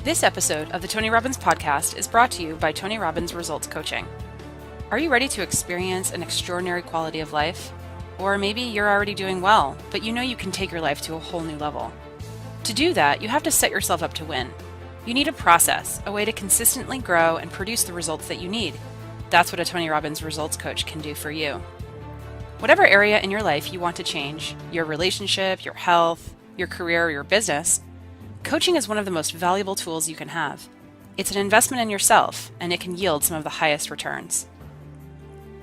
This episode of the Tony Robbins podcast is brought to you by Tony Robbins Results Coaching. Are you ready to experience an extraordinary quality of life? Or maybe you're already doing well, but you know you can take your life to a whole new level. To do that, you have to set yourself up to win. You need a process, a way to consistently grow and produce the results that you need. That's what a Tony Robbins Results Coach can do for you. Whatever area in your life you want to change, your relationship, your health, your career, or your business, coaching is one of the most valuable tools you can have. It's an investment in yourself, and it can yield some of the highest returns.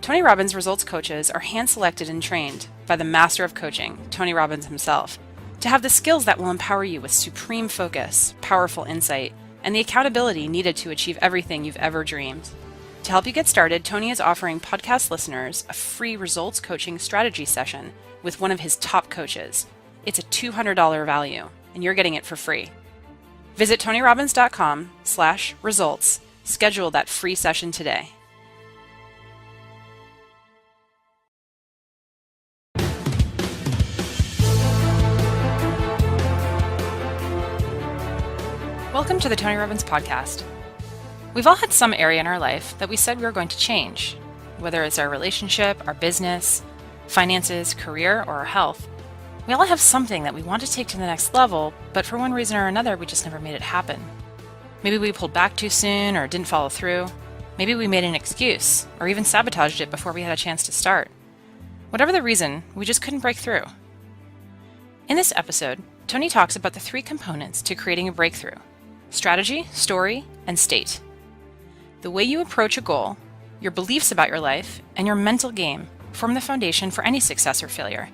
Tony Robbins Results Coaches are hand-selected and trained by the master of coaching, Tony Robbins himself, to have the skills that will empower you with supreme focus, powerful insight, and the accountability needed to achieve everything you've ever dreamed. To help you get started, Tony is offering podcast listeners a free results coaching strategy session with one of his top coaches. It's a $200 value, and you're getting it for free. Visit TonyRobbins.com/results. Schedule that free session today. Welcome to the Tony Robbins podcast. We've all had some area in our life that we said we were going to change, whether it's our relationship, our business, finances, career, or our health. We all have something that we want to take to the next level, but for one reason or another, we just never made it happen. Maybe we pulled back too soon or didn't follow through. Maybe we made an excuse or even sabotaged it before we had a chance to start. Whatever the reason, we just couldn't break through. In this episode, Tony talks about the three components to creating a breakthrough: strategy, story, and state. The way you approach a goal, your beliefs about your life, and your mental game form the foundation for any success or failure.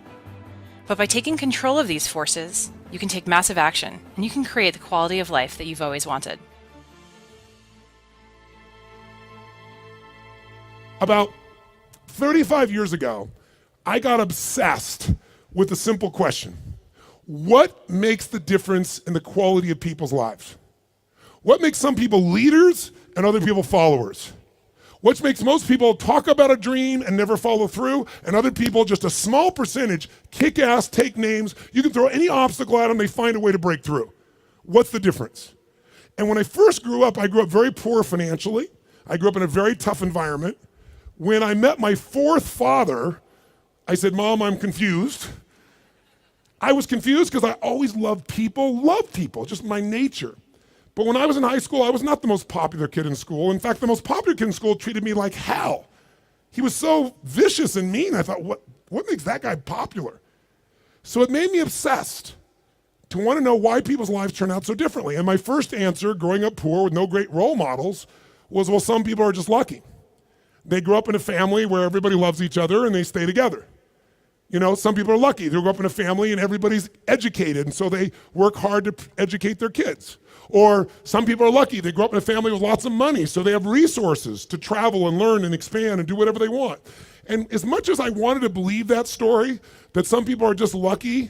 But by taking control of these forces, you can take massive action, and you can create the quality of life that you've always wanted. About 35 years ago, I got obsessed with a simple question. What makes the difference in the quality of people's lives? What makes some people leaders and other people followers? What makes most people talk about a dream and never follow through, and other people, just a small percentage, kick ass, take names. You can throw any obstacle at them, they find a way to break through. What's the difference? And when I first grew up, I grew up very poor financially. I grew up in a very tough environment. When I met my fourth father, I said, "Mom, I'm confused." I was confused because I always loved people, just my nature. But when I was in high school, I was not the most popular kid in school. In fact, the most popular kid in school treated me like hell. He was so vicious and mean. I thought, what makes that guy popular? So it made me obsessed to want to know why people's lives turn out so differently. And my first answer, growing up poor with no great role models, was, well, some people are just lucky. They grew up in a family where everybody loves each other and they stay together. You know, some people are lucky. They grew up in a family and everybody's educated, and so they work hard to educate their kids. Or some people are lucky. They grew up in a family with lots of money, so they have resources to travel and learn and expand and do whatever they want. And as much as I wanted to believe that story, that some people are just lucky,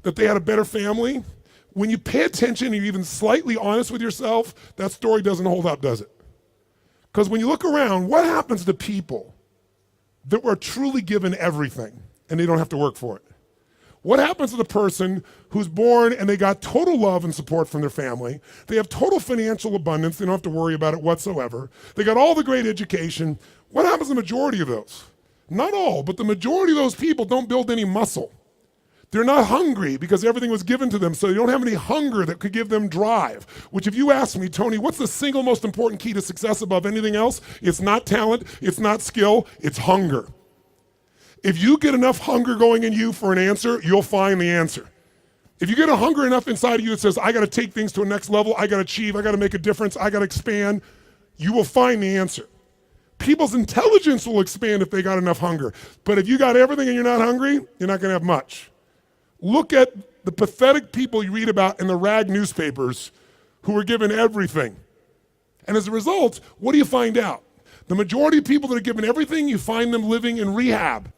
that they had a better family, when you pay attention and you're even slightly honest with yourself, that story doesn't hold up, does it? Because when you look around, what happens to people that were truly given everything and they don't have to work for it? What happens to the person who's born and they got total love and support from their family? They have total financial abundance. They don't have to worry about it whatsoever. They got all the great education. What happens to the majority of those? Not all, but the majority of those people don't build any muscle. They're not hungry because everything was given to them, so they don't have any hunger that could give them drive. Which, if you ask me, Tony, what's the single most important key to success above anything else? It's not talent, it's not skill, it's hunger. If you get enough hunger going in you for an answer, you'll find the answer. If you get a hunger enough inside of you that says, I gotta take things to a next level, I gotta achieve, I gotta make a difference, I gotta expand, you will find the answer. People's intelligence will expand if they got enough hunger. But if you got everything and you're not hungry, you're not gonna have much. Look at the pathetic people you read about in the rag newspapers who were given everything. And as a result, what do you find out? The majority of people that are given everything, you find them living in rehab.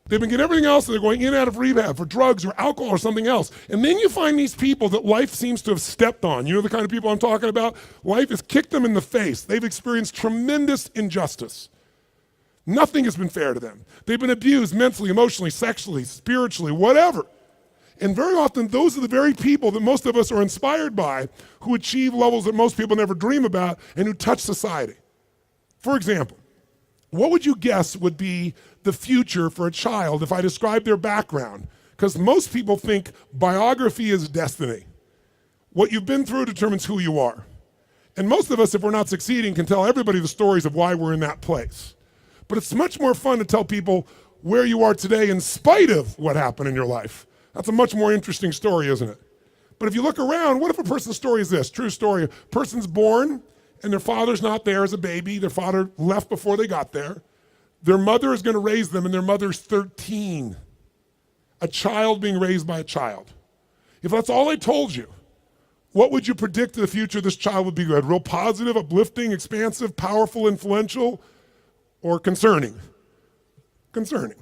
They've been getting everything else, and they're going in and out of rehab for drugs or alcohol or something else. And then you find these people that life seems to have stepped on. You know the kind of people I'm talking about? Life has kicked them in the face. They've experienced tremendous injustice. Nothing has been fair to them. They've been abused mentally, emotionally, sexually, spiritually, whatever. And very often, those are the very people that most of us are inspired by, who achieve levels that most people never dream about and who touch society. For example, what would you guess would be the future for a child if I described their background? Because most people think biography is destiny. What you've been through determines who you are. And most of us, if we're not succeeding, can tell everybody the stories of why we're in that place. But it's much more fun to tell people where you are today in spite of what happened in your life. That's a much more interesting story, isn't it? But if you look around, what if a person's story is this? True story. A person's born and their father's not there as a baby. Their father left before they got there. Their mother is going to raise them and their mother's 13. A child being raised by a child. If that's all I told you, what would you predict the future of this child would be good? Real positive, uplifting, expansive, powerful, influential, or concerning? Concerning.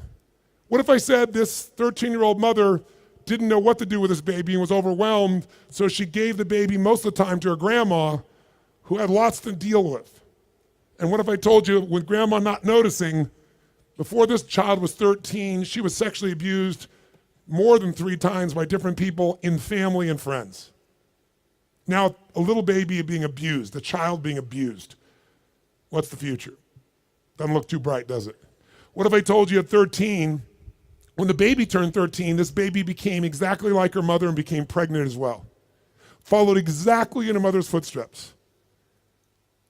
What if I said this 13-year-old mother didn't know what to do with this baby and was overwhelmed, so she gave the baby most of the time to her grandma, who had lots to deal with? And what if I told you, with grandma not noticing, before this child was 13, she was sexually abused more than 3 times by different people in family and friends? Now, a little baby being abused, a child being abused. What's the future? Doesn't look too bright, does it? What if I told you at 13, when the baby turned 13, this baby became exactly like her mother and became pregnant as well? Followed exactly in her mother's footsteps.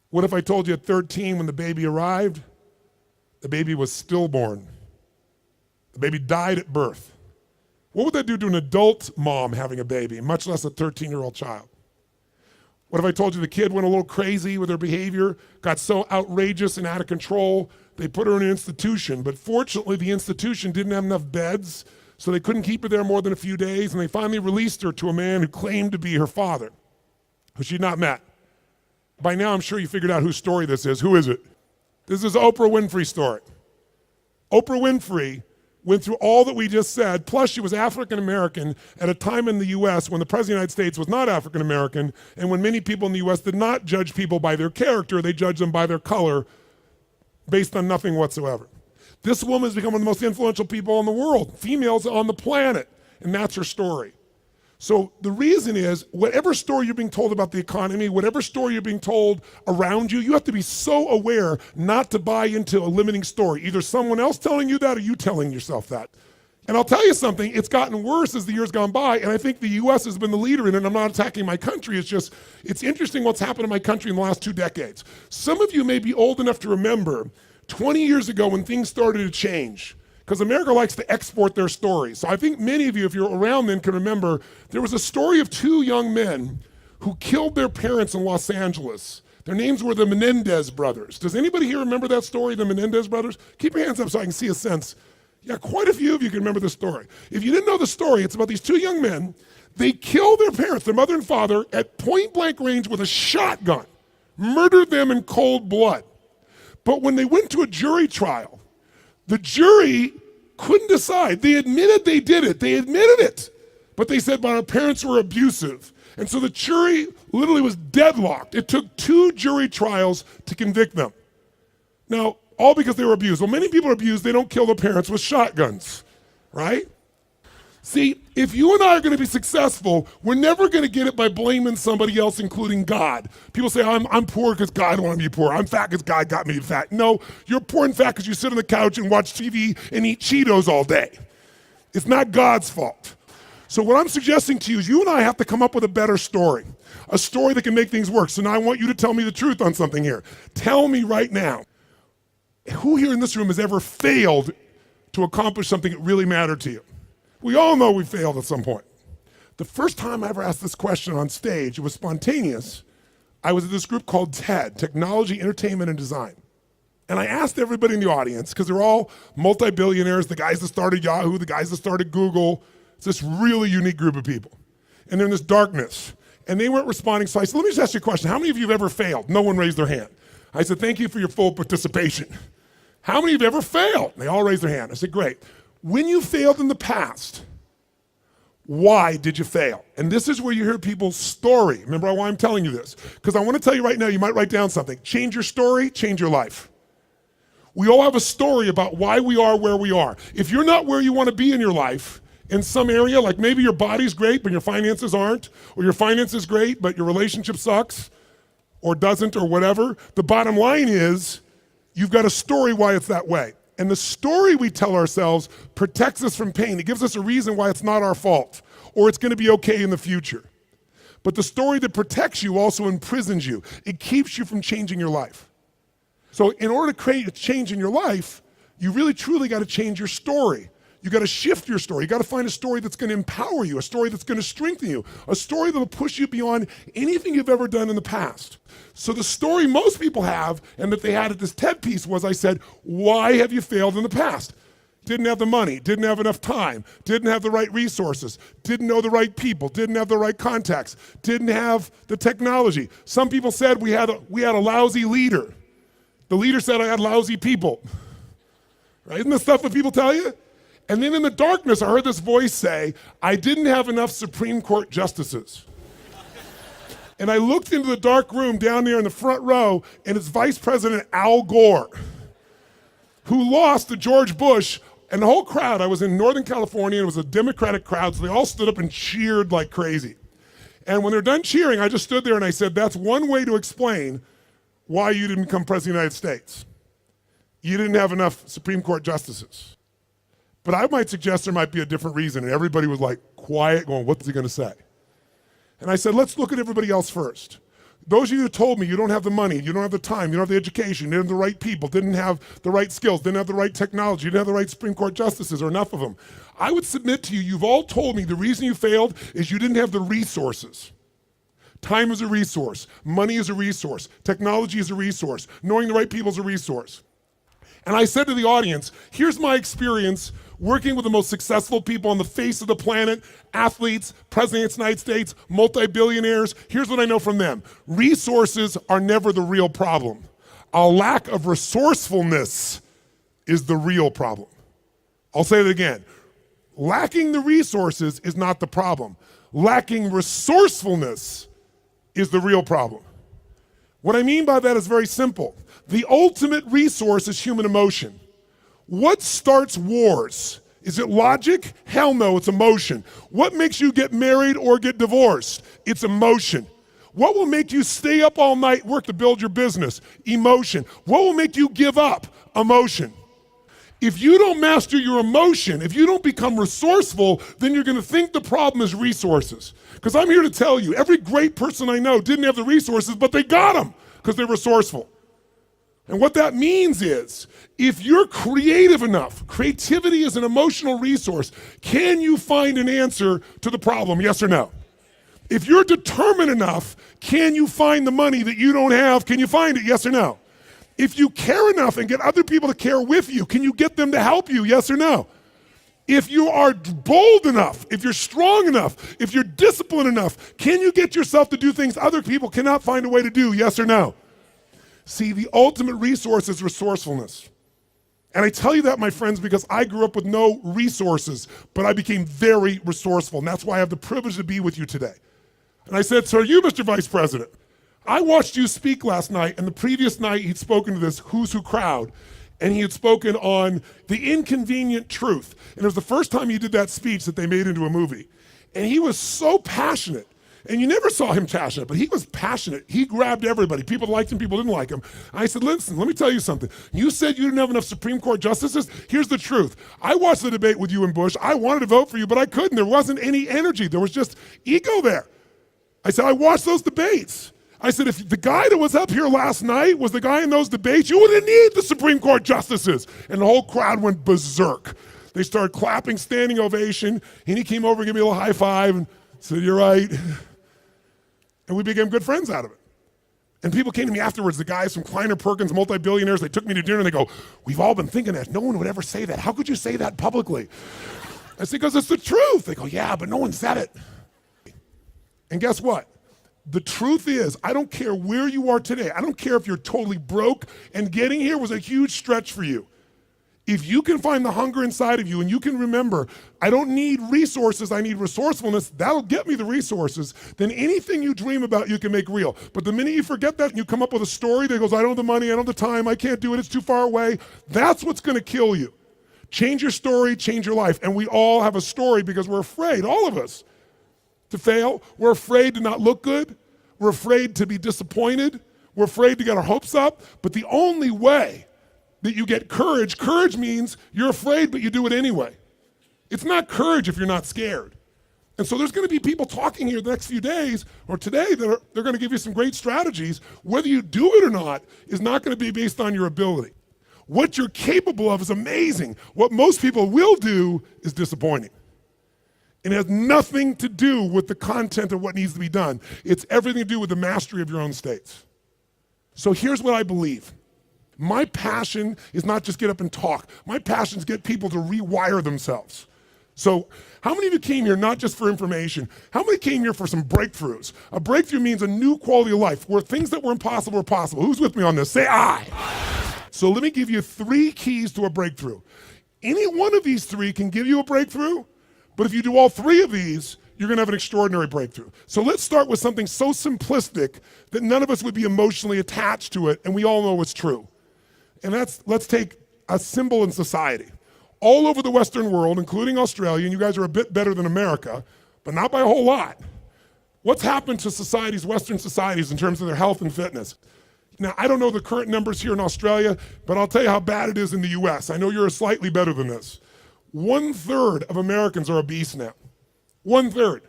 What if I told you at 13, when the baby arrived, the baby was stillborn? The baby died at birth. What would that do to an adult mom having a baby, much less a 13-year-old child? What if I told you the kid went a little crazy with her behavior, got so outrageous and out of control, they put her in an institution, but fortunately the institution didn't have enough beds, so they couldn't keep her there more than a few days, and they finally released her to a man who claimed to be her father, who she'd not met. By now, I'm sure you figured out whose story this is. Who is it? This is Oprah Winfrey's story. Oprah Winfrey went through all that we just said, plus she was African American at a time in the US when the President of the United States was not African American, and when many people in the US did not judge people by their character, they judged them by their color, based on nothing whatsoever. This woman has become one of the most influential people in the world, females on the planet, and that's her story. So the reason is, whatever story you're being told about the economy, whatever story you're being told around you, you have to be so aware not to buy into a limiting story. Either someone else telling you that or you telling yourself that. And I'll tell you something, it's gotten worse as the years gone by, and I think the US has been the leader in it. I'm not attacking my country, it's interesting what's happened in my country in the last 2 decades. Some of you may be old enough to remember 20 years ago when things started to change, because America likes to export their stories. So I think many of you, if you're around then, can remember there was a story of 2 young men who killed their parents in Los Angeles. Their names were the Menendez brothers. Does anybody here remember that story, the Menendez brothers? Keep your hands up so I can see a sense. Yeah, quite a few of you can remember the story. If you didn't know the story, it's about these 2 young men. They killed their parents, their mother and father, at point blank range with a shotgun, murdered them in cold blood. But when they went to a jury trial, the jury couldn't decide. They admitted they did it. They admitted it. But they said, but our parents were abusive. And so the jury literally was deadlocked. It took 2 jury trials to convict them. Now, all because they were abused. Well, many people are abused. They don't kill their parents with shotguns, right? See, if you and I are going to be successful, we're never going to get it by blaming somebody else, including God. People say, I'm poor because God wanted me to be poor. I'm fat because God got me to be fat. No, you're poor and fat because you sit on the couch and watch TV and eat Cheetos all day. It's not God's fault. So what I'm suggesting to you is you and I have to come up with a better story, a story that can make things work. So now I want you to tell me the truth on something here. Tell me right now, who here in this room has ever failed to accomplish something that really mattered to you? We all know we failed at some point. The first time I ever asked this question on stage, it was spontaneous. I was at this group called TED, Technology, Entertainment, and Design. And I asked everybody in the audience, because they're all multi-billionaires, the guys that started Yahoo, the guys that started Google. It's this really unique group of people. And they're in this darkness. And they weren't responding, so I said, let me just ask you a question. How many of you have ever failed? No one raised their hand. I said, thank you for your full participation. How many of you have ever failed? They all raised their hand. I said, great. When you failed in the past, why did you fail? And this is where you hear people's story. Remember why I'm telling you this? Because I want to tell you right now, you might write down something. Change your story, change your life. We all have a story about why we are where we are. If you're not where you want to be in your life, in some area, like maybe your body's great, but your finances aren't, or your finances great, but your relationship sucks, or doesn't, or whatever. The bottom line is, you've got a story why it's that way. And the story we tell ourselves protects us from pain. It gives us a reason why it's not our fault, or it's gonna be okay in the future. But the story that protects you also imprisons you. It keeps you from changing your life. So in order to create a change in your life, you really truly gotta change your story. You gotta shift your story. You gotta find a story that's gonna empower you, a story that's gonna strengthen you, a story that'll push you beyond anything you've ever done in the past. So the story most people have, and that they had at this TED piece was, I said, why have you failed in the past? Didn't have the money, didn't have enough time, didn't have the right resources, didn't know the right people, didn't have the right contacts, didn't have the technology. Some people said we had a lousy leader. The leader said I had lousy people. Right? Isn't this stuff what people tell you? And then in the darkness, I heard this voice say, I didn't have enough Supreme Court justices. And I looked into the dark room down there in the front row, and it's Vice President Al Gore, who lost to George Bush. And the whole crowd, I was in Northern California, and it was a Democratic crowd, so they all stood up and cheered like crazy. And when they're done cheering, I just stood there and I said, that's one way to explain why you didn't become President of the United States. You didn't have enough Supreme Court justices. But I might suggest there might be a different reason. And everybody was like quiet, going, what's he gonna say? And I said, let's look at everybody else first. Those of you who told me you don't have the money, you don't have the time, you don't have the education, you didn't have the right people, didn't have the right skills, didn't have the right technology, you didn't have the right Supreme Court justices or enough of them. I would submit to you, you've all told me the reason you failed is you didn't have the resources. Time is a resource, money is a resource, technology is a resource, knowing the right people is a resource. And I said to the audience, here's my experience working with the most successful people on the face of the planet, athletes, presidents of the United States, multi-billionaires. Here's what I know from them. Resources are never the real problem. A lack of resourcefulness is the real problem. I'll say it again. Lacking the resources is not the problem. Lacking resourcefulness is the real problem. What I mean by that is very simple. The ultimate resource is human emotion. What starts wars? Is it logic? Hell no, it's emotion. What makes you get married or get divorced? It's emotion. What will make you stay up all night, work to build your business? Emotion. What will make you give up? Emotion. If you don't master your emotion, if you don't become resourceful, then you're gonna think the problem is resources. Because I'm here to tell you, every great person I know didn't have the resources, but they got them because they're resourceful. And what that means is, if you're creative enough, creativity is an emotional resource, can you find an answer to the problem, yes or no? If you're determined enough, can you find the money that you don't have, can you find it, yes or no? If you care enough and get other people to care with you, can you get them to help you, yes or no? If you are bold enough, if you're strong enough, if you're disciplined enough, can you get yourself to do things other people cannot find a way to do, yes or no? See, the ultimate resource is resourcefulness. And I tell you that, my friends, because I grew up with no resources, but I became very resourceful, and that's why I have the privilege to be with you today. And I said, so are you, Mr. Vice President? I watched you speak last night, and the previous night he'd spoken to this Who's Who crowd, and he had spoken on the inconvenient truth. And it was the first time he did that speech that they made into a movie. And he was so passionate. And you never saw him passionate, but he was passionate. He grabbed everybody. People liked him, people didn't like him. I said, listen, let me tell you something. You said you didn't have enough Supreme Court justices? Here's the truth. I watched the debate with you and Bush. I wanted to vote for you, but I couldn't. There wasn't any energy. There was just ego there. I said, I watched those debates. I said, if the guy that was up here last night was the guy in those debates, you wouldn't need the Supreme Court justices. And the whole crowd went berserk. They started clapping, standing ovation, and he came over and gave me a little high five and said, you're right. And we became good friends out of it. And people came to me afterwards, the guys from Kleiner Perkins, multi-billionaires, they took me to dinner and they go, we've all been thinking that. No one would ever say that. How could you say that publicly? I said, because it's the truth. They go, yeah, but no one said it. And guess what? The truth is, I don't care where you are today. I don't care if you're totally broke and getting here was a huge stretch for you. If you can find the hunger inside of you and you can remember, I don't need resources, I need resourcefulness, that'll get me the resources, then anything you dream about you can make real. But the minute you forget that and you come up with a story that goes, I don't have the money, I don't have the time, I can't do it, it's too far away, that's what's gonna kill you. Change your story, change your life. And we all have a story because we're afraid, all of us, to fail. We're afraid to not look good. We're afraid to be disappointed. We're afraid to get our hopes up. But the only way that you get courage means you're afraid, but you do it anyway. It's not courage if you're not scared. And so there's going to be people talking here the next few days or today that they're going to give you some great strategies. Whether you do it or not is not going to be based on your ability. What you're capable of is amazing. What most people will do is disappointing. And it has nothing to do with the content of what needs to be done. It's everything to do with the mastery of your own states. So here's what I believe. My passion is not just get up and talk. My passion is get people to rewire themselves. So how many of you came here not just for information? How many came here for some breakthroughs? A breakthrough means a new quality of life where things that were impossible are possible. Who's with me on this? Say aye. So let me give you 3 keys to a breakthrough. Any one of these 3 can give you a breakthrough, but if you do all 3 of these, you're gonna have an extraordinary breakthrough. So let's start with something so simplistic that none of us would be emotionally attached to it, and we all know it's true. And let's take a symbol in society. All over the Western world, including Australia, and you guys are a bit better than America, but not by a whole lot. What's happened to societies, Western societies, in terms of their health and fitness? Now, I don't know the current numbers here in Australia, but I'll tell you how bad it is in the US. I know you're slightly better than this. 1/3 of Americans are obese now. 1/3.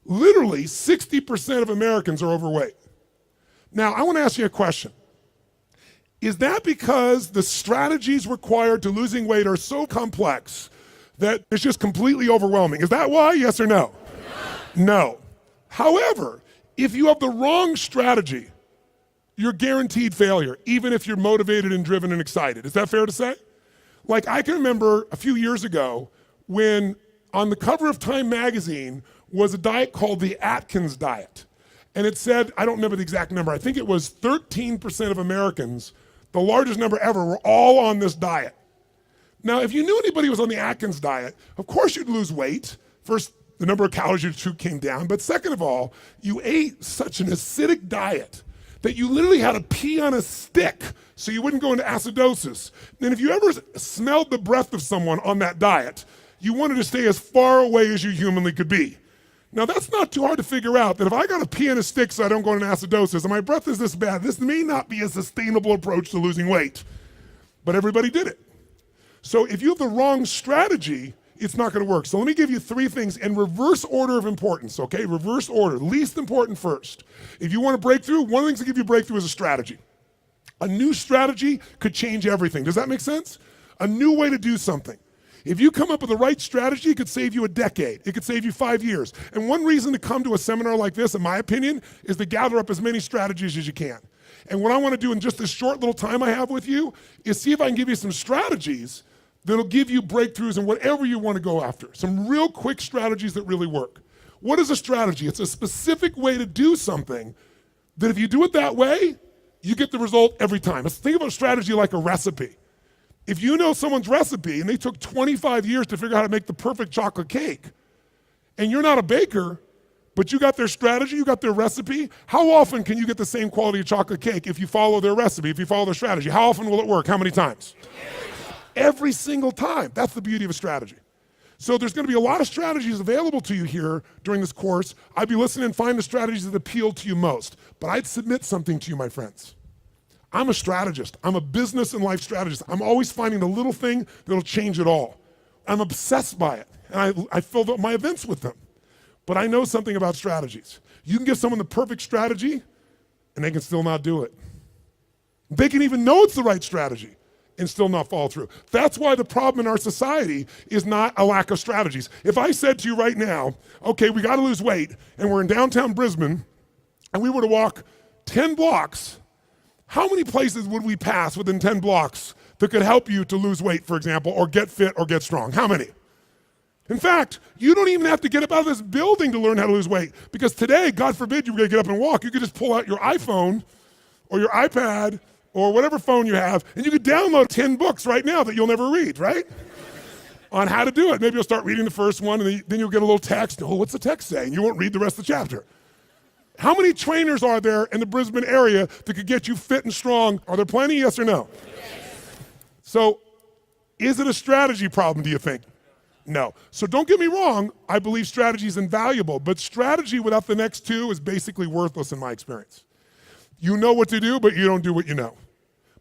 Literally 60% of Americans are overweight. Now, I want to ask you a question. Is that because the strategies required to losing weight are so complex that it's just completely overwhelming? Is that why? Yes or no? No. However, if you have the wrong strategy, you're guaranteed failure, even if you're motivated and driven and excited. Is that fair to say? Like, I can remember a few years ago when on the cover of Time magazine was a diet called the Atkins diet. And it said, I don't remember the exact number, I think it was 13% of Americans, the largest number ever, were all on this diet. Now, if you knew anybody who was on the Atkins diet, of course you'd lose weight. First, the number of calories you took came down, but second of all, you ate such an acidic diet that you literally had to pee on a stick so you wouldn't go into acidosis. And if you ever smelled the breath of someone on that diet, you wanted to stay as far away as you humanly could be. Now, that's not too hard to figure out, that if I got to pee on a stick so I don't go into acidosis and my breath is this bad, this may not be a sustainable approach to losing weight. But everybody did it. So if you have the wrong strategy, it's not going to work. So let me give you 3 things in reverse order of importance, okay? Reverse order, least important first. If you want a breakthrough, one of the things that give you a breakthrough is a strategy. A new strategy could change everything. Does that make sense? A new way to do something. If you come up with the right strategy, it could save you a decade. It could save you 5 years. And one reason to come to a seminar like this, in my opinion, is to gather up as many strategies as you can. And what I want to do in just this short little time I have with you is see if I can give you some strategies that'll give you breakthroughs in whatever you want to go after. Some real quick strategies that really work. What is a strategy? It's a specific way to do something that if you do it that way, you get the result every time. Let's think about strategy like a recipe. If you know someone's recipe and they took 25 years to figure out how to make the perfect chocolate cake, and you're not a baker, but you got their strategy, you got their recipe, how often can you get the same quality of chocolate cake if you follow their recipe, if you follow their strategy? How often will it work? How many times? Every single time. That's the beauty of a strategy. So there's going to be a lot of strategies available to you here during this course. I'd be listening and find the strategies that appeal to you most. But I'd submit something to you, my friends. I'm a strategist. I'm a business and life strategist. I'm always finding the little thing that'll change it all. I'm obsessed by it. And I fill up my events with them. But I know something about strategies. You can give someone the perfect strategy, and they can still not do it. They can even know it's the right strategy and still not follow through. That's why the problem in our society is not a lack of strategies. If I said to you right now, okay, we got to lose weight, and we're in downtown Brisbane, and we were to walk 10 blocks, how many places would we pass within 10 blocks that could help you to lose weight, for example, or get fit or get strong? How many? In fact, you don't even have to get up out of this building to learn how to lose weight, because today, God forbid you were going to get up and walk, you could just pull out your iPhone or your iPad or whatever phone you have, and you could download 10 books right now that you'll never read, right? On how to do it. Maybe you'll start reading the first one, and then you'll get a little text. Oh, what's the text say? And you won't read the rest of the chapter. How many trainers are there in the Brisbane area that could get you fit and strong? Are there plenty, yes or no? Yes. So Is it a strategy problem, do you think? No. So don't get me wrong, I believe strategy is invaluable, but strategy without the next two is basically worthless in my experience. You know what to do, but you don't do what you know.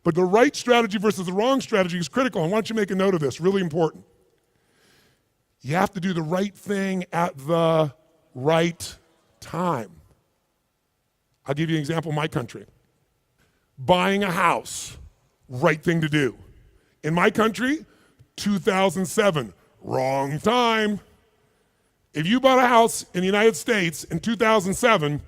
But the right strategy versus the wrong strategy is critical, and why don't you make a note of this, really important. You have to do the right thing at the right time. I'll give you an example in my country. Buying a house, right thing to do. In my country, 2007, wrong time. If you bought a house in the United States in 2007,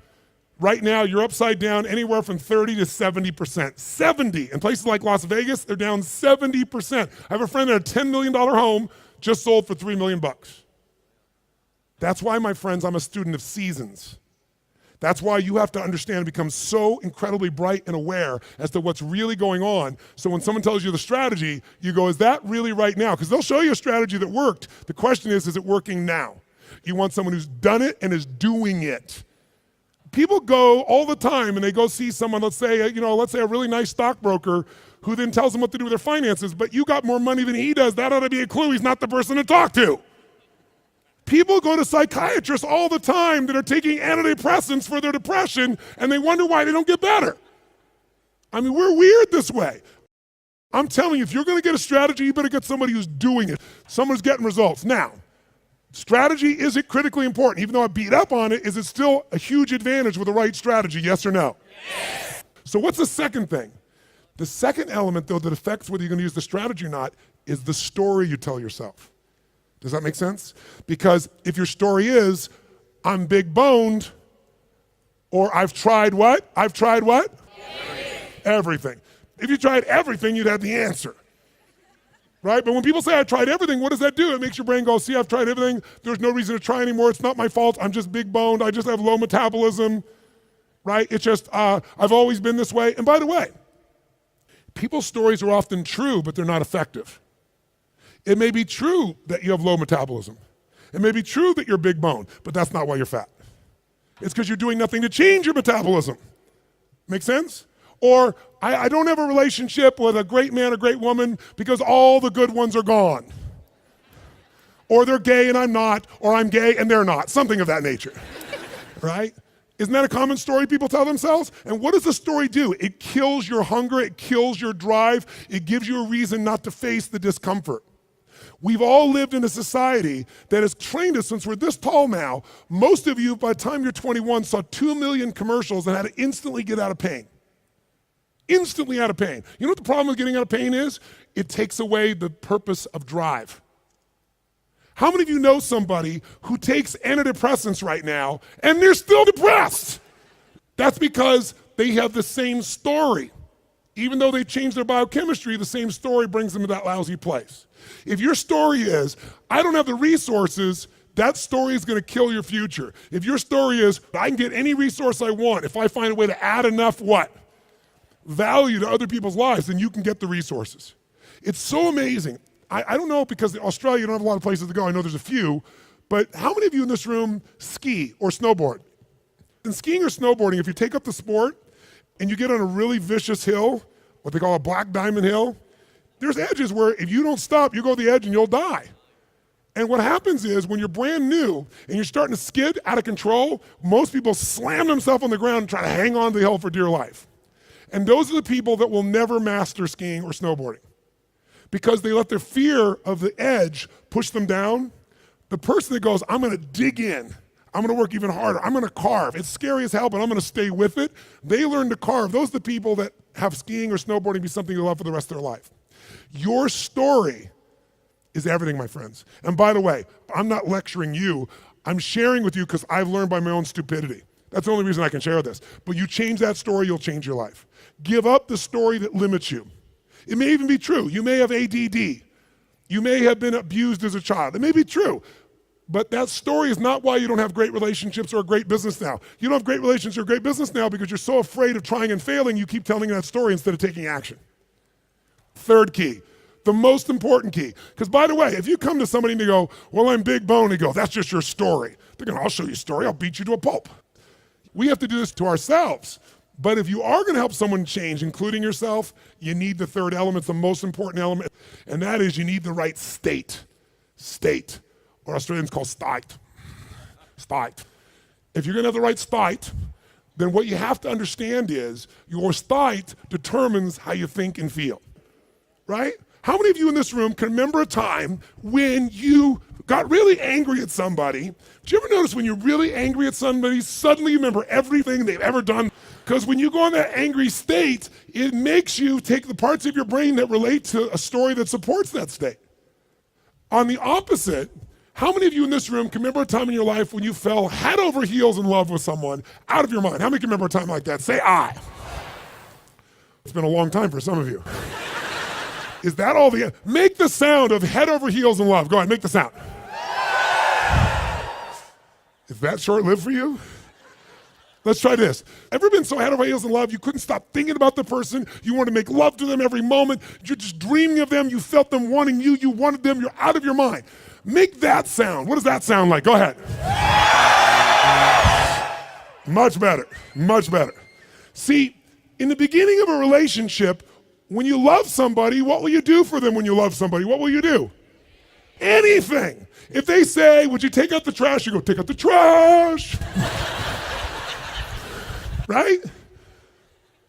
right now you're upside down anywhere from 30 to 70%. 70. In places like Las Vegas, they're down 70%. I have a friend that had a $10 million home just sold for $3 million. That's why, my friends, I'm a student of seasons. That's why you have to understand and become so incredibly bright and aware as to what's really going on. So when someone tells you the strategy, you go, is that really right now? Because they'll show you a strategy that worked. The question is it working now? You want someone who's done it and is doing it. People go all the time and they go see someone, let's say a really nice stockbroker who then tells them what to do with their finances, but you got more money than he does. That ought to be a clue he's not the person to talk to. People go to psychiatrists all the time that are taking antidepressants for their depression, and they wonder why they don't get better. I mean, we're weird this way. I'm telling you, if you're gonna get a strategy, you better get somebody who's doing it, someone who's getting results. Now, strategy, is it critically important? Even though I beat up on it, is it still a huge advantage with the right strategy, yes or no? Yes. So what's the second thing? The second element, though, that affects whether you're gonna use the strategy or not is the story you tell yourself. Does that make sense? Because if your story is, I'm big boned, or I've tried what? I've tried what? Everything. If you tried everything, you'd have the answer. Right? But when people say I tried everything, what does that do? It makes your brain go, see, I've tried everything. There's no reason to try anymore. It's not my fault. I'm just big boned. I just have low metabolism. Right? It's just, I've always been this way. And by the way, people's stories are often true, but they're not effective. It may be true that you have low metabolism. It may be true that you're big boned, but that's not why you're fat. It's because you're doing nothing to change your metabolism. Make sense? Or I don't have a relationship with a great man or great woman because all the good ones are gone. Or they're gay and I'm not, or I'm gay and they're not, something of that nature, right? Isn't that a common story people tell themselves? And what does the story do? It kills your hunger, it kills your drive, it gives you a reason not to face the discomfort. We've all lived in a society that has trained us since we're this tall now. Most of you, by the time you're 21, saw 2 million commercials and had to instantly get out of pain. Instantly out of pain. You know what the problem with getting out of pain is? It takes away the purpose of drive. How many of you know somebody who takes antidepressants right now and they're still depressed? That's because they have the same story. Even though they changed their biochemistry, the same story brings them to that lousy place. If your story is, I don't have the resources, that story is gonna kill your future. If your story is, I can get any resource I want, if I find a way to add enough what? Value to other people's lives, then you can get the resources. It's so amazing. I don't know, because in Australia you don't have a lot of places to go. I know there's a few, but how many of you in this room ski or snowboard? In skiing or snowboarding, if you take up the sport and you get on a really vicious hill, what they call a black diamond hill, there's edges where if you don't stop, you go to the edge and you'll die. And what happens is when you're brand new and you're starting to skid out of control, most people slam themselves on the ground and try to hang on to the hill for dear life. And those are the people that will never master skiing or snowboarding because they let their fear of the edge push them down. The person that goes, I'm gonna dig in, I'm gonna work even harder, I'm gonna carve. It's scary as hell, but I'm gonna stay with it. They learn to carve. Those are the people that have skiing or snowboarding be something they love for the rest of their life. Your story is everything, my friends. And by the way, I'm not lecturing you. I'm sharing with you because I've learned by my own stupidity. That's the only reason I can share this. But you change that story, you'll change your life. Give up the story that limits you. It may even be true. You may have ADD. You may have been abused as a child. It may be true. But that story is not why you don't have great relationships or a great business now. You don't have great relationships or a great business now because you're so afraid of trying and failing, you keep telling that story instead of taking action. Third key, the most important key. Because by the way, if you come to somebody and they go, well, I'm big bone, and go, that's just your story. They're going, I'll show you a story, I'll beat you to a pulp. We have to do this to ourselves. But if you are gonna help someone change, including yourself, you need the third element, it's the most important element, and that is you need the right state. State, or Australians call state. State. If you're gonna have the right state, then what you have to understand is your state determines how you think and feel, right? How many of you in this room can remember a time when you got really angry at somebody? Do you ever notice when you're really angry at somebody, suddenly you remember everything they've ever done? Because when you go in that angry state, it makes you take the parts of your brain that relate to a story that supports that state. On the opposite, how many of you in this room can remember a time in your life when you fell head over heels in love with someone out of your mind? How many can remember a time like that? Say I. It's been a long time for some of you. Is that all the, make the sound of head over heels in love. Go ahead, make the sound. Is that short-lived for you? Let's try this. Ever been so head over heels in love you couldn't stop thinking about the person, you wanted to make love to them every moment, you're just dreaming of them, you felt them wanting you, you wanted them, you're out of your mind. Make that sound. What does that sound like? Go ahead. Much better, much better. See, in the beginning of a relationship, when you love somebody, what will you do for them when you love somebody? What will you do? Anything. If they say, would you take out the trash? You go, take out the trash. Right?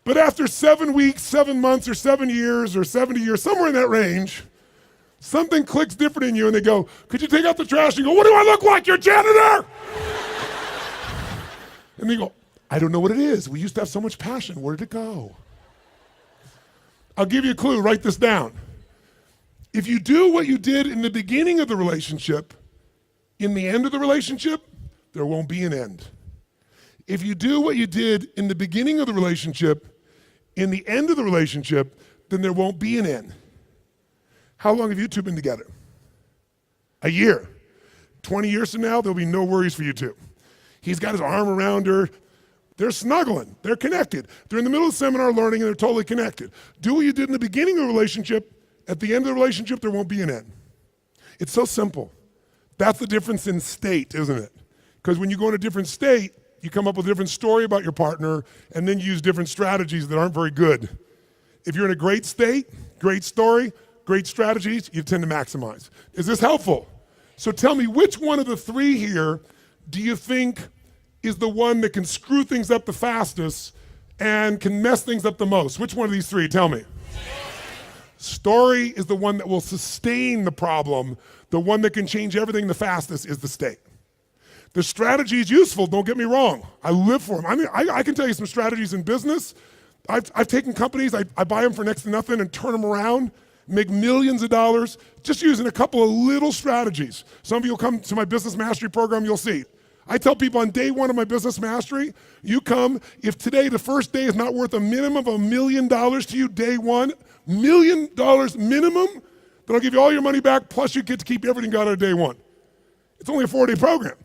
But after 7 weeks, 7 months, or 7 years, or 70 years, somewhere in that range, something clicks different in you and they go, could you take out the trash? And you go, what do I look like, your janitor? And they go, I don't know what it is. We used to have so much passion. Where did it go? I'll give you a clue. Write this down. If you do what you did in the beginning of the relationship, in the end of the relationship, there won't be an end. If you do what you did in the beginning of the relationship, in the end of the relationship, then there won't be an end. How long have you two been together? A year. 20 years from now, there'll be no worries for you two. He's got his arm around her. They're snuggling. They're connected. They're in the middle of the seminar learning and they're totally connected. Do what you did in the beginning of the relationship. At the end of the relationship, there won't be an end. It's so simple. That's the difference in state, isn't it? Because when you go in a different state, you come up with a different story about your partner and then you use different strategies that aren't very good. If you're in a great state, great story, great strategies, you tend to maximize. Is this helpful? So tell me, which one of the three here do you think is the one that can screw things up the fastest and can mess things up the most? Which one of these three? Tell me. Story is the one that will sustain the problem. The one that can change everything the fastest is the state. The strategy is useful, don't get me wrong. I live for them. I mean, I can tell you some strategies in business. I've taken companies, I buy them for next to nothing and turn them around, make millions of dollars, just using a couple of little strategies. Some of you will come to my business mastery program, you'll see. I tell people on day one of my business mastery, you come, if today the first day is not worth a minimum of $1 million to you, day one, $1 million minimum, then I'll give you all your money back, plus you get to keep everything you got on day one. It's only a 4-day program.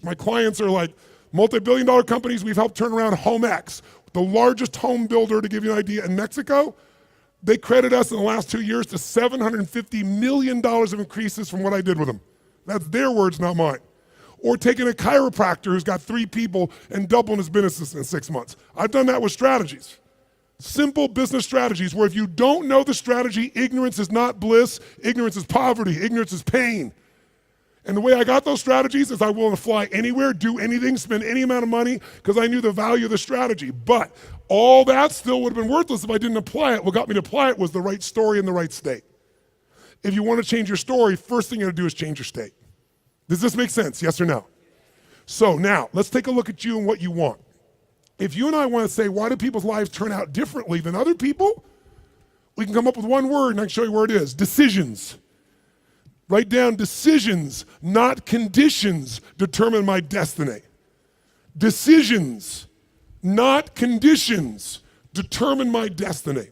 My clients are like multi-billion-dollar companies. We've helped turn around HomeX, the largest home builder, to give you an idea, in Mexico. They credit us in the last 2 years to $750 million of increases from what I did with them. That's their words, not mine. Or taking a chiropractor who's got 3 people and doubling his business in 6 months. I've done that with strategies. Simple business strategies where if you don't know the strategy, ignorance is not bliss, ignorance is poverty, ignorance is pain. And the way I got those strategies is I'm willing to fly anywhere, do anything, spend any amount of money because I knew the value of the strategy. But all that still would have been worthless if I didn't apply it. What got me to apply it was the right story in the right state. If you want to change your story, first thing you got to do is change your state. Does this make sense, yes or no? So now, let's take a look at you and what you want. If you and I want to say, why do people's lives turn out differently than other people? We can come up with one word and I can show you where it is. Decisions. Write down decisions, not conditions, determine my destiny. Decisions, not conditions, determine my destiny.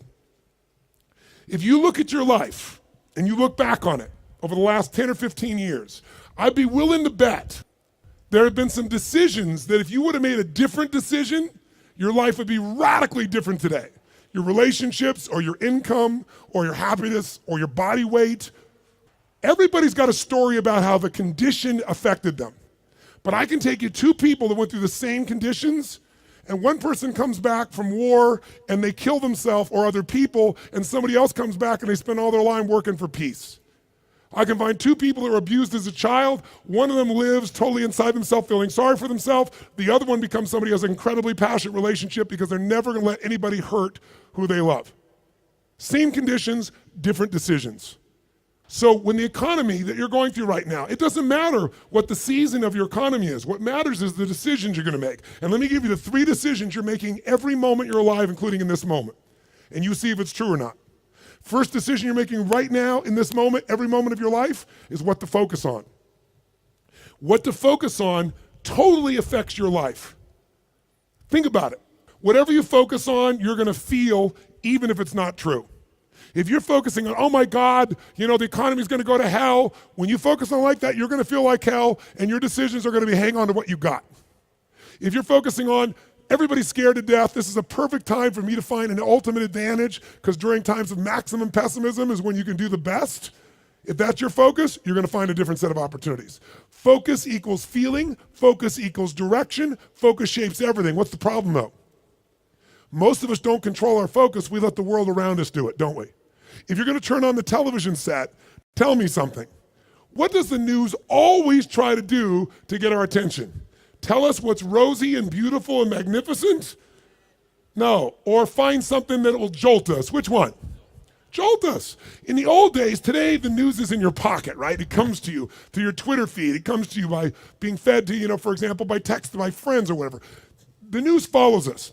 If you look at your life and you look back on it over the last 10 or 15 years, I'd be willing to bet there have been some decisions that if you would have made a different decision, your life would be radically different today. Your relationships or your income or your happiness or your body weight. Everybody's got a story about how the condition affected them. But I can take you 2 people that went through the same conditions and one person comes back from war and they kill themselves or other people, and somebody else comes back and they spend all their life working for peace. I can find two people that were abused as a child. One of them lives totally inside themselves, feeling sorry for themselves. The other one becomes somebody who has an incredibly passionate relationship because they're never gonna let anybody hurt who they love. Same conditions, different decisions. So when the economy that you're going through right now, it doesn't matter what the season of your economy is. What matters is the decisions you're gonna make. And let me give you the 3 decisions you're making every moment you're alive, including in this moment. And you see if it's true or not. First decision you're making right now, in this moment, every moment of your life, is what to focus on. What to focus on totally affects your life. Think about it. Whatever you focus on, you're gonna feel, even if it's not true. If you're focusing on, oh my God, the economy's gonna go to hell, when you focus on like that, you're gonna feel like hell, and your decisions are gonna be hang on to what you got. If you're focusing on, everybody's scared to death, this is a perfect time for me to find an ultimate advantage, because during times of maximum pessimism is when you can do the best. If that's your focus, you're gonna find a different set of opportunities. Focus equals feeling, focus equals direction, focus shapes everything. What's the problem though? Most of us don't control our focus, we let the world around us do it, don't we? If you're gonna turn on the television set, tell me something. What does the news always try to do to get our attention? Tell us what's rosy and beautiful and magnificent? No, or find something that will jolt us. Which one? Jolt us. In the old days, today the news is in your pocket, right? It comes to you through your Twitter feed. It comes to you by being fed to you, for example, by text by friends or whatever. The news follows us.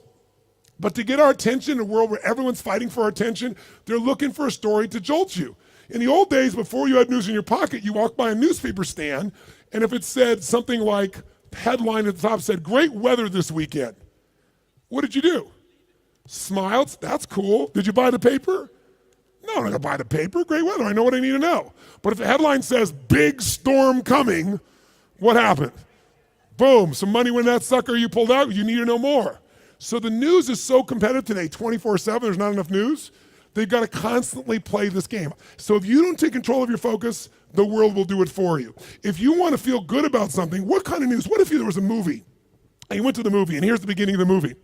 But to get our attention in a world where everyone's fighting for our attention, they're looking for a story to jolt you. In the old days, before you had news in your pocket, you walked by a newspaper stand, and if it said something like, headline at the top said, great weather this weekend, what did you do? Smiled, that's cool. Did you buy the paper? No, I'm not gonna buy the paper, great weather, I know what I need to know. But if the headline says, big storm coming, what happened? Boom, some money went in that sucker, you pulled out, you need to know more. So the news is so competitive today, 24/7, there's not enough news. They've got to constantly play this game. So if you don't take control of your focus, the world will do it for you. If you want to feel good about something, what kind of news? What if there was a movie, and you went to the movie, and here's the beginning of the movie.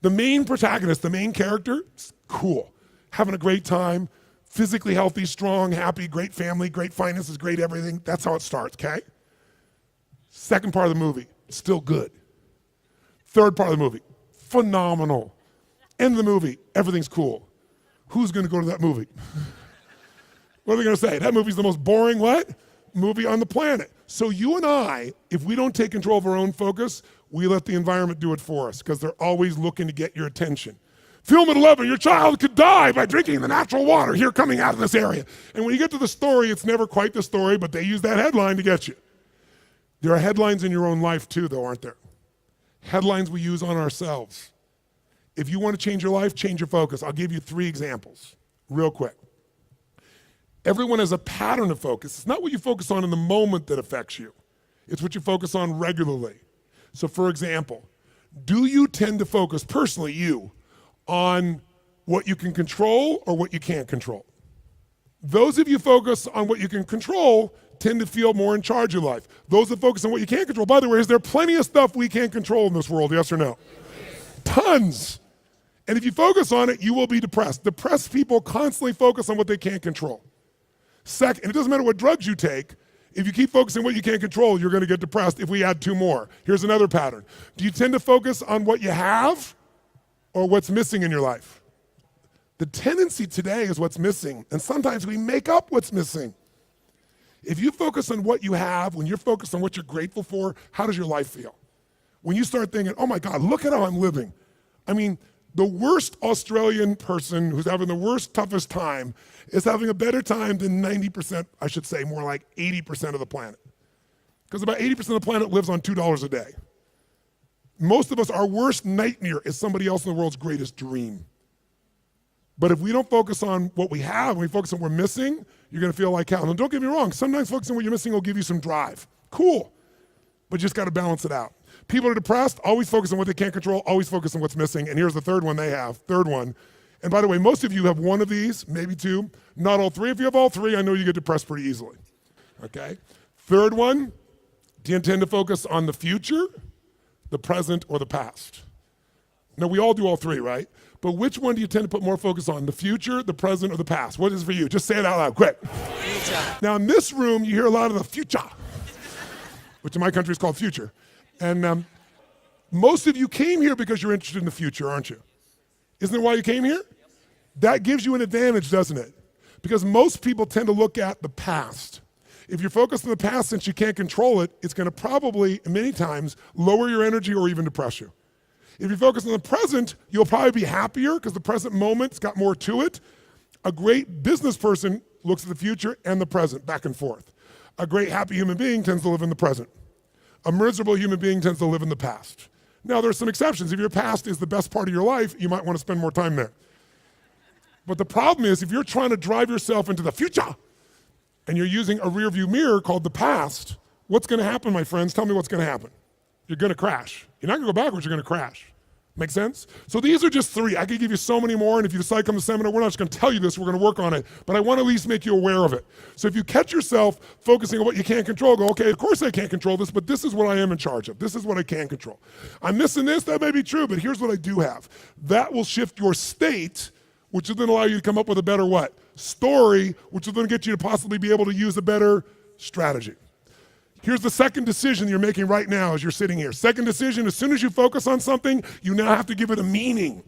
The main protagonist, the main character, is cool, having a great time, physically healthy, strong, happy, great family, great finances, great everything. That's how it starts, okay? Second part of the movie, still good. Third part of the movie, phenomenal. End of the movie, everything's cool. Who's gonna go to that movie? What are they gonna say? That movie's the most boring what? Movie on the planet. So you and I, if we don't take control of our own focus, we let the environment do it for us, because they're always looking to get your attention. Film at 11, your child could die by drinking the natural water here coming out of this area. And when you get to the story, it's never quite the story, but they use that headline to get you. There are headlines in your own life too, though, aren't there? Headlines we use on ourselves. If you want to change your life, change your focus. I'll give you 3 examples, real quick. Everyone has a pattern of focus. It's not what you focus on in the moment that affects you. It's what you focus on regularly. So for example, do you tend to focus, personally you, on what you can control or what you can't control? Those of you focus on what you can control tend to feel more in charge of life. Those that focus on what you can't control, by the way, is there plenty of stuff we can't control in this world, yes or no? Tons. And if you focus on it, you will be depressed. Depressed people constantly focus on what they can't control. Second, and it doesn't matter what drugs you take, if you keep focusing on what you can't control, you're gonna get depressed if we add 2 more. Here's another pattern. Do you tend to focus on what you have or what's missing in your life? The tendency today is what's missing, and sometimes we make up what's missing. If you focus on what you have, when you're focused on what you're grateful for, how does your life feel? When you start thinking, oh my God, look at how I'm living. I mean, the worst Australian person who's having the worst, toughest time is having a better time than 90%, I should say more like 80% of the planet. Because about 80% of the planet lives on $2 a day. Most of us, our worst nightmare is somebody else in the world's greatest dream. But if we don't focus on what we have, and we focus on what we're missing, you're gonna feel like hell. And don't get me wrong, sometimes focusing on what you're missing will give you some drive. Cool, but you just gotta balance it out. People are depressed, always focus on what they can't control, always focus on what's missing, and here's the third one they have, third one. And by the way, most of you have one of these, maybe 2, not all 3. If you have all 3, I know you get depressed pretty easily, okay? Third one, do you intend to focus on the future, the present, or the past? Now, we all do all three, right? But which one do you tend to put more focus on? The future, the present, or the past? What is it for you? Just say it out loud, quick. Future. Now, in this room, you hear a lot of the future, which in my country is called future. And most of you came here because you're interested in the future, aren't you? Isn't that why you came here? That gives you an advantage, doesn't it? Because most people tend to look at the past. If you're focused on the past, since you can't control it, it's going to probably, many times, lower your energy or even depress you. If you focus on the present, you'll probably be happier because the present moment's got more to it. A great business person looks at the future and the present, back and forth. A great happy human being tends to live in the present. A miserable human being tends to live in the past. Now, there's some exceptions. If your past is the best part of your life, you might want to spend more time there. But the problem is, if you're trying to drive yourself into the future and you're using a rear view mirror called the past, what's going to happen, my friends? Tell me what's going to happen. You're going to crash. You're not going to go backwards, you're going to crash. Make sense? So these are just three. I could give you so many more, and if you decide to come to the seminar, we're not just going to tell you this, we're going to work on it. But I want to at least make you aware of it. So if you catch yourself focusing on what you can't control, go, okay, of course I can't control this, but this is what I am in charge of. This is what I can control. I'm missing this, that may be true, but here's what I do have. That will shift your state, which will then allow you to come up with a better what? Story, which will then get you to possibly be able to use a better strategy. Here's the second decision you're making right now as you're sitting here. Second decision, as soon as you focus on something, you now have to give it a meaning.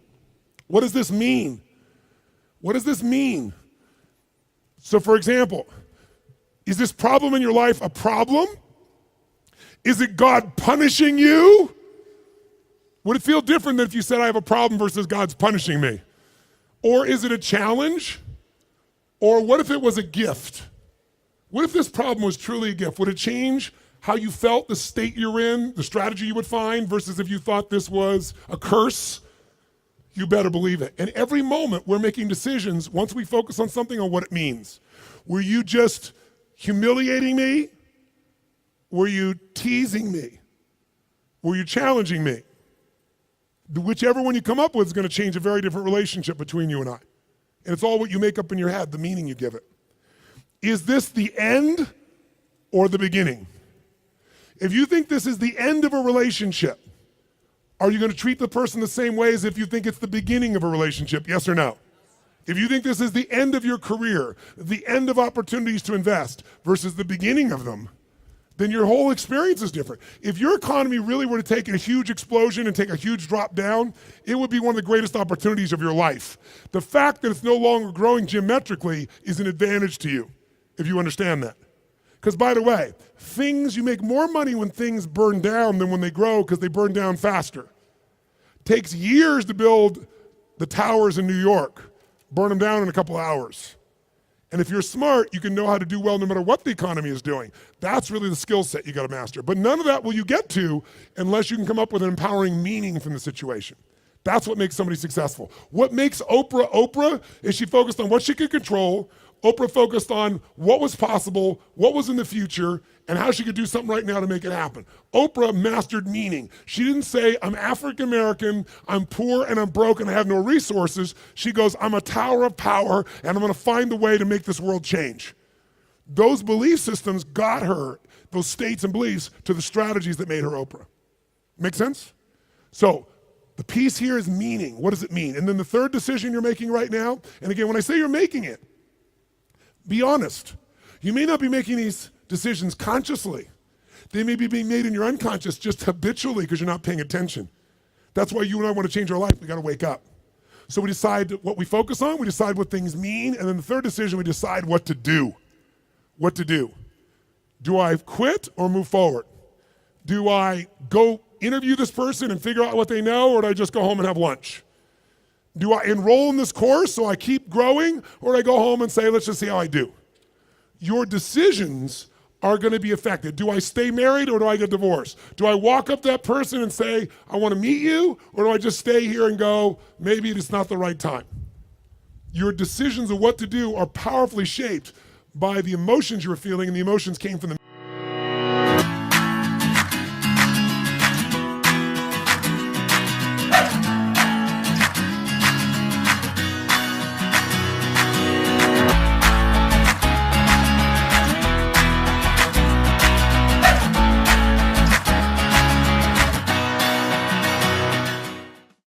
What does this mean? What does this mean? So for example, is this problem in your life a problem? Is it God punishing you? Would it feel different than if you said I have a problem versus God's punishing me? Or is it a challenge? Or what if it was a gift? What if this problem was truly a gift? Would it change how you felt, the state you're in, the strategy you would find, versus if you thought this was a curse? You better believe it. And every moment we're making decisions, once we focus on something, on what it means. Were you just humiliating me? Were you teasing me? Were you challenging me? Whichever one you come up with is going to change a very different relationship between you and I. And it's all what you make up in your head, the meaning you give it. Is this the end or the beginning? If you think this is the end of a relationship, are you going to treat the person the same way as if you think it's the beginning of a relationship? Yes or no? If you think this is the end of your career, the end of opportunities to invest versus the beginning of them, then your whole experience is different. If your economy really were to take a huge explosion and take a huge drop down, it would be one of the greatest opportunities of your life. The fact that it's no longer growing geometrically is an advantage to you, if you understand that. Because by the way, you make more money when things burn down than when they grow because they burn down faster. Takes years to build the towers in New York, burn them down in a couple hours. And if you're smart, you can know how to do well no matter what the economy is doing. That's really the skill set you got to master. But none of that will you get to unless you can come up with an empowering meaning from the situation. That's what makes somebody successful. What makes Oprah Oprah is she focused on what she could control. Oprah focused on what was possible, what was in the future, and how she could do something right now to make it happen. Oprah mastered meaning. She didn't say, I'm African American, I'm poor and I'm broke and I have no resources. She goes, I'm a tower of power and I'm gonna find a way to make this world change. Those belief systems got her, those states and beliefs, to the strategies that made her Oprah. Make sense? So the piece here is meaning. What does it mean? And then the third decision you're making right now, and again, when I say you're making it, be honest. You may not be making these decisions consciously. They may be being made in your unconscious just habitually because you're not paying attention. That's why you and I want to change our life. We got to wake up. So we decide what we focus on, we decide what things mean, and then the third decision, we decide what to do. What to do. Do I quit or move forward? Do I go interview this person and figure out what they know, or do I just go home and have lunch? Do I enroll in this course so I keep growing, or do I go home and say, let's just see how I do? Your decisions are going to be affected. Do I stay married or do I get divorced? Do I walk up to that person and say, I want to meet you, or do I just stay here and go, maybe it's not the right time? Your decisions of what to do are powerfully shaped by the emotions you were feeling, and the emotions came from the